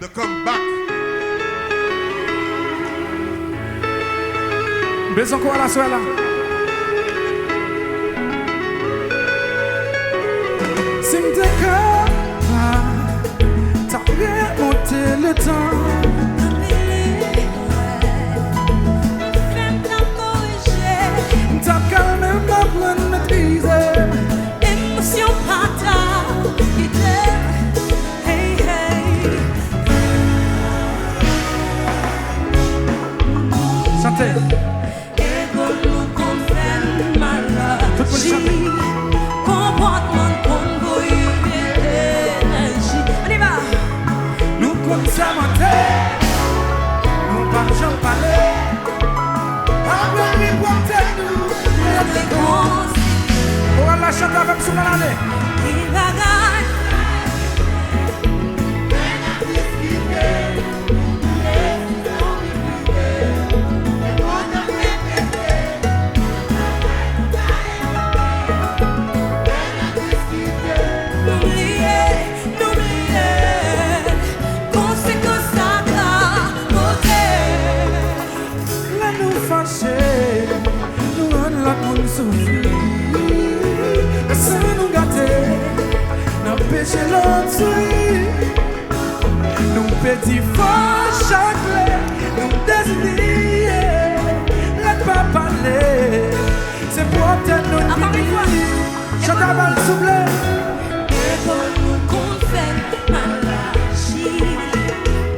to come back. Besoin quoi la soirée là? Si m'te capable, t'as remonté le temps. T'as calmé ma bonne maîtrise. Émotion pata, hey hey. Chantez. Et comme nous confesse maladie, comportement comme voyez énergie. On y va. Nous comme ça mentir, nous pas jamais parler. Après les porter nous, on va la chanter avec son année. Il bagaille. Péché l'autre, nous petits faux chaclés, nous désirés, laisse pas parler, c'est pour obtenir notre encore une fois, chante avant le soufflet. Et comme nous confesse maladie,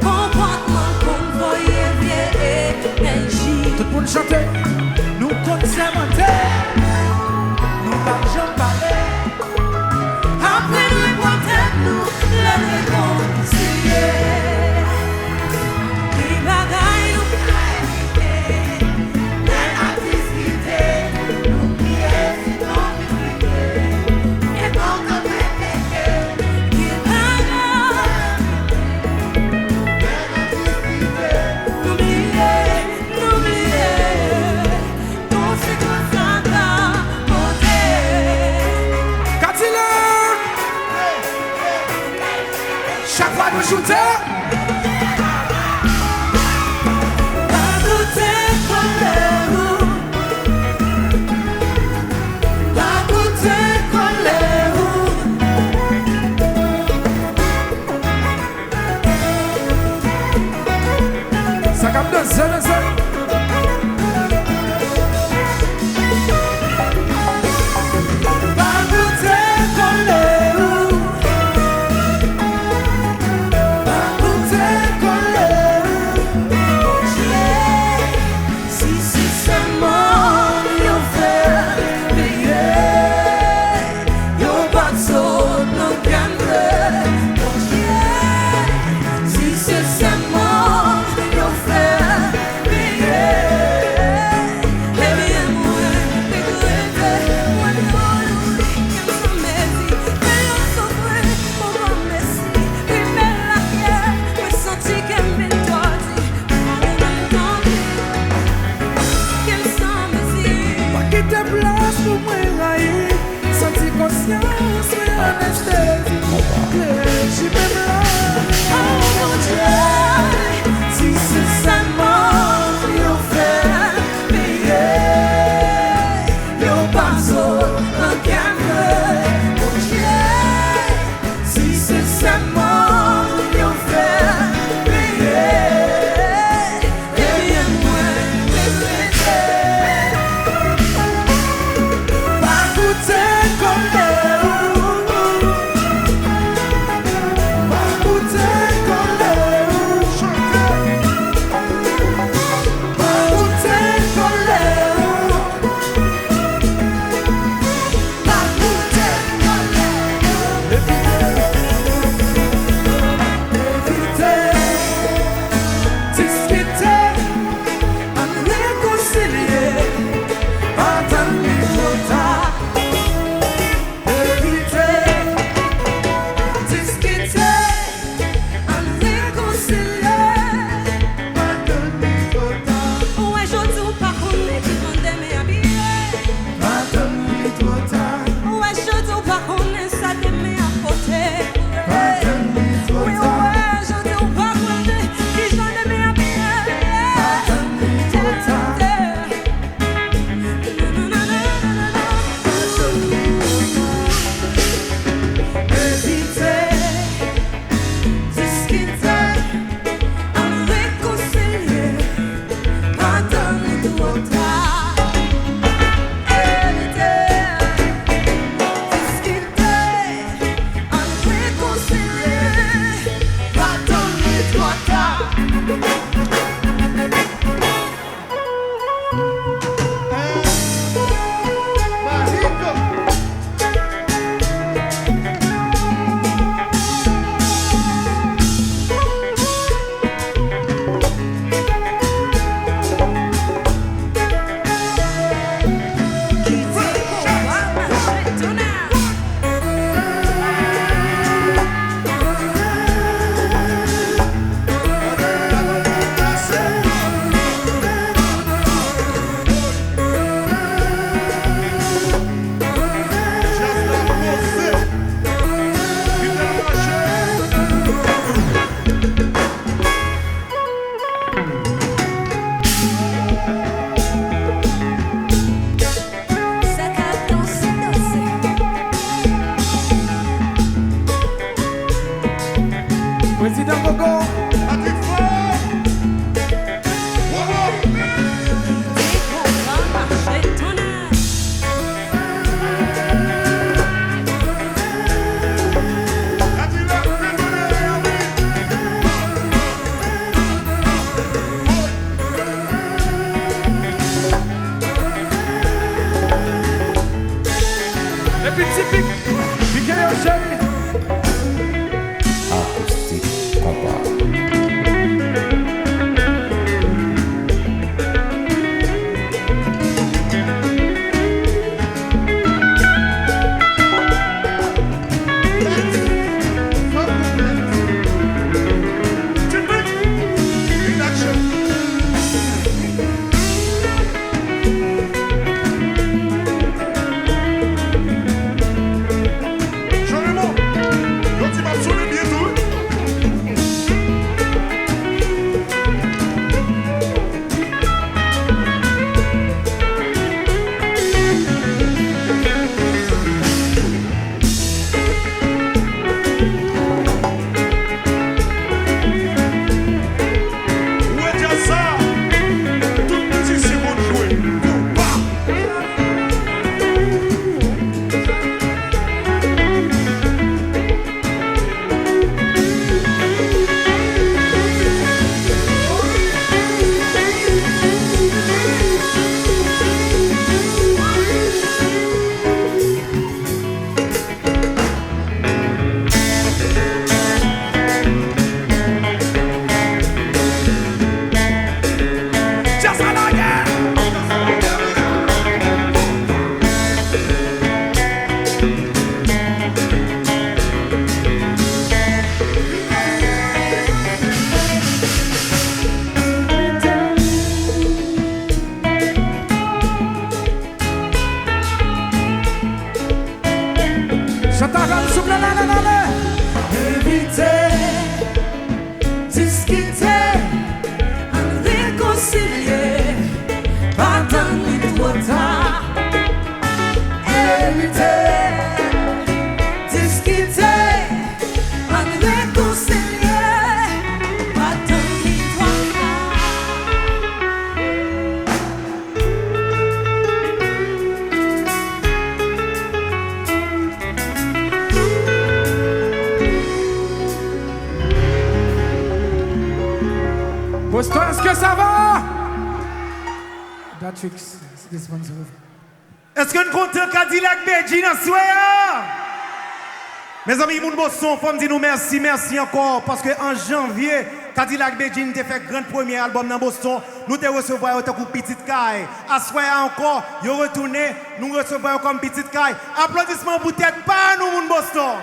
comportement qu'on voyait vieille énergie. Tout le monde chante, nous connaissons mentir, nous pas jamais parler. Après nous nous la réconcilier. Les bagailles nous la discuter. Nous prier si non prier. Et pour nous répéter. Les bagailles n'oublier. Conséquence à ta beauté. K-dilak. Chaque fois nous shootons. Pas goûter colère. Pas goûter colère. Ça capte de zèle. Pas goûter colère. Pas goûter go. Et puis typique, piqué au chéri. Acoustique compas. J'entends souple la. Éviter, discuter, réconcilier, pas tant trop tard. Éviter, discuter, réconcilier, pas tant trop tard. Boston, est-ce que ça va? Patrick, this one's over. Est-ce que nous comptons K-dilak Bedjine en soir? Mes amis, moun Boston, faut me dire nous merci encore parce que en janvier, K-dilak Bedjine a fait grand premier album dans Boston. Nous te recevoir comme petite caille. À soir encore, yo retourné, nous recevons comme petite caille. Applaudissements pour tête pas nous moun Boston.